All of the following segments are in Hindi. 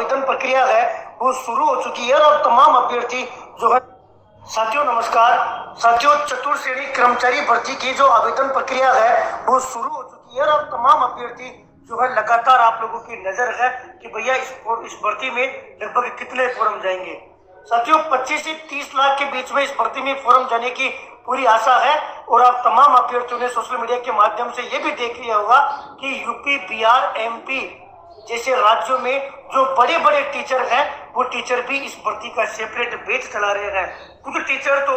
आवेदन प्रक्रिया है वो शुरू हो चुकी है और तमाम अभ्यर्थी जो है। साथियों नमस्कार। साथियों, चतुर्थ श्रेणी कर्मचारी भर्ती की जो आवेदन प्रक्रिया है वो शुरू हो चुकी है और तमाम अभ्यर्थी जो है लगातार आप लोगों की नजर है कि भैया इस भर्ती में लगभग कितने फॉर्म जाएंगे। साथियों, 25 से 30 लाख के बीच में इस भर्ती में फॉर्म जाने की पूरी आशा है और आप तमाम अभ्यर्थियों ने सोशल मीडिया के माध्यम से ये भी देख लिया होगा कि यूपी, बिहार, एमपी जैसे राज्यों में जो बड़े बड़े टीचर हैं वो टीचर भी इस भर्ती का सेपरेट बैच चला रहे हैं। कुछ टीचर तो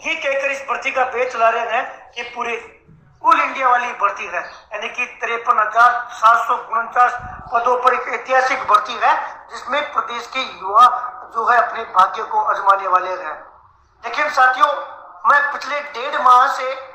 ये कहकर इस भर्ती का बैच चला रहे हैं कि पूरे ऑल इंडिया वाली भर्ती है, यानी कि 53,749 पदों पर एक ऐतिहासिक भर्ती है जिसमें प्रदेश के युवा जो है अपने भाग्य को आजमाने वाले हैं। लेकिन साथियों, मैं पिछले 1.5 माह से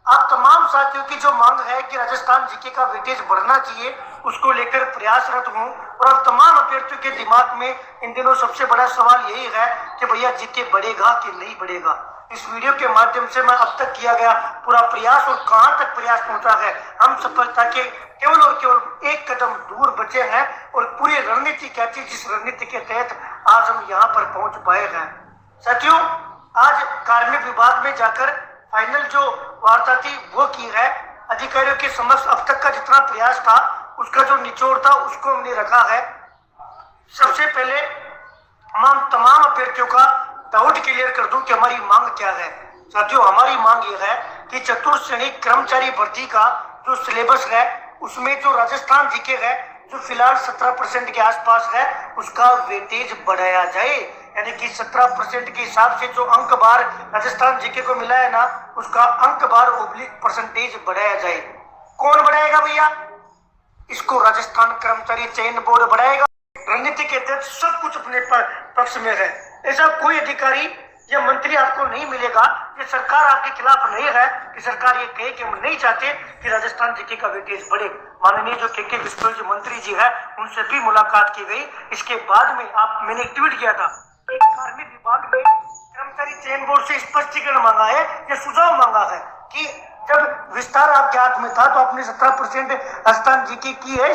आप तमाम साथियों की जो मांग है कि राजस्थान जीके का वेटेज बढ़ना चाहिए उसको लेकर प्रयासरत हूँ और अब तमाम अभ्यर्थियों के दिमाग में इन दिनों सबसे बड़ा सवाल यही है कि भैया जीके बढ़ेगा कि नहीं बढ़ेगा। इस वीडियो के माध्यम से मैं अब तक किया गया पूरा प्रयास और कहां तक प्रयास पहुंचा है, हम सफलता के केवल और केवल एक कदम दूर बचे हैं और पूरी रणनीति क्या थी जिस रणनीति के तहत आज हम यहाँ पर पहुंच पाए हैं। साथियों, आज कार्मिक विभाग में जाकर फाइनल जो वार्ता थी वो की है। अधिकारियों के समक्ष अब तक का जितना प्रयास था उसका जो निचोड़ था उसको हमने रखा है। सबसे पहले हम तमाम अभ्यर्थियों का डाउट क्लियर कर दूं कि हमारी मांग क्या है। साथियों, हमारी मांग ये है कि चतुर्थ श्रेणी कर्मचारी भर्ती का जो सिलेबस है उसमें जो राजस्थान जीके है जो फिलहाल 17% के आसपास है उसका वेटेज बढ़ाया जाए, यानी कि 17% के हिसाब से जो अंक बार राजस्थान जीके को मिला है ना उसका अंक बार ओब्लिक परसेंटेज बढ़ाया जाए। कौन बढ़ाएगा भैया? इसको राजस्थान कर्मचारी चयन बोर्ड बढ़ाएगा। रणनीति के तहत सब कुछ अपने पक्ष में है। ऐसा कोई अधिकारी या मंत्री आपको नहीं मिलेगा। ये सरकार आपके खिलाफ नहीं है कि सरकार ये कहे कि हम नहीं चाहते कि राजस्थान जीके का वेटेज बढ़े। माननीय जो के विश्वविद्यालय मंत्री जी है उनसे भी मुलाकात की गई। इसके बाद में मैंने एक ट्वीट किया था, एक कार्मिक विभाग ने कर्मचारी चयन बोर्ड से स्पष्टीकरण मांगा है या सुझाव मांगा है कि जब विस्तार आपके हाथ में था तो आपने 17% राजस्थान जीके की है,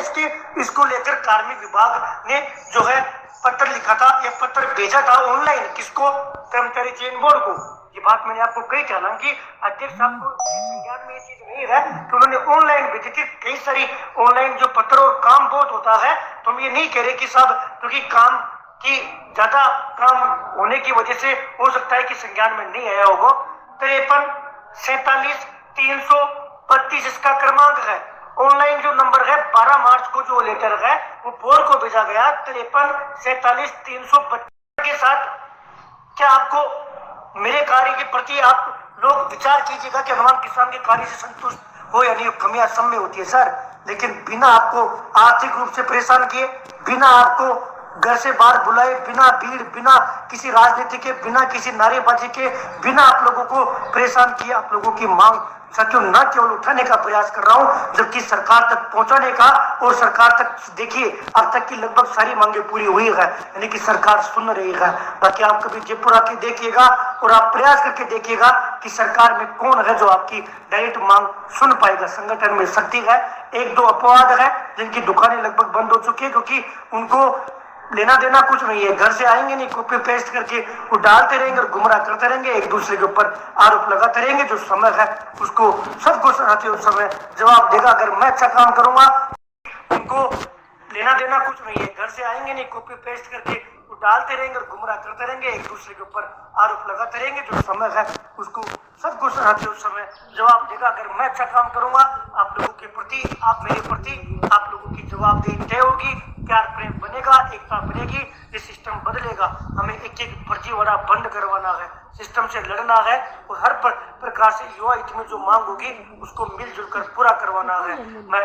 इसको लेकर कार्मिक विभाग ने जो है पत्र लिखा था या पत्र भेजा था ऑनलाइन, किसको? कर्मचारी चयन बोर्ड को। ये बात मैंने आपको कही थी, हालांकि अध्यक्ष साहब को संज्ञान में ये चीज नहीं है कि उन्होंने ऑनलाइन भेजी थी। कई सारी ऑनलाइन जो पत्र और काम बहुत होता है तो हम ये नहीं कह रहे कि साहब क्योंकि काम की ज्यादा काम होने की वजह से हो सकता है कि संज्ञान में नहीं आया होगा। 53-47-332 इसका क्रमांक है। ऑनलाइन जो नंबर है 12 मार्च को जो लेटर है वो बोर्ड को भेजा गया 53-47-332 के साथ। क्या आपको मेरे कार्य के प्रति आप लोग विचार कीजिएगा कि हनुमान किसान के कार्य से संतुष्ट हो या नहीं? कमियां सब में होती है सर, लेकिन बिना आपको आर्थिक रूप से परेशान किए, बिना आपको घर से बाहर बुलाए, बिना भीड़, बिना किसी राजनीति के, बिना किसी नारेबाजी के, बिना आप लोगों को परेशान किए आप लोगों की मांग साथियों न केवल उठाने का प्रयास कर रहा हूं जबकि सरकार तक पहुंचाने का। और सरकार तक देखिए अब तक की लगभग सारी मांगे पूरी हुई है, यानी कि सरकार सुन रही है। बाकी आप कभी जयपुर आके देखिएगा और आप प्रयास करके देखिएगा कि सरकार में कौन है जो आपकी डायरेक्ट मांग सुन पाएगा। संगठन में शक्ति है। 1-2 अपवाद है जिनकी दुकानें लगभग बंद हो चुकी है क्योंकि उनको लेना देना कुछ नहीं है। घर से आएंगे नहीं, कॉपी पेस्ट करके वो डालते रहेंगे और गुमराह करते रहेंगे, एक दूसरे के ऊपर आरोप लगाते रहेंगे। जो समय है उसको सबको साथियों समय जवाब देगा। अगर मैं अच्छा काम करूंगा उनको लेना देना कुछ नहीं है। घर से आएंगे नहीं, कॉपी पेस्ट करके वो डालते रहेंगे और गुमराह करते रहेंगे, एक दूसरे के ऊपर आरोप लगाते रहेंगे। जो समय है उसको सबको साथियों समय जवाब देगा। अगर मैं अच्छा काम करूंगा आप लोगों के प्रति, आप मेरे प्रति, आप लोगों की जवाबदेही तय होगी, प्यार प्रेम बनेगा, एकता बनेगी, ये सिस्टम बदलेगा। हमें एक फर्जीवाड़ा बंद करवाना है, सिस्टम से लड़ना है और हर प्रकार से युवा हित में जो मांग होगी उसको मिलजुल कर पूरा करवाना है। मैं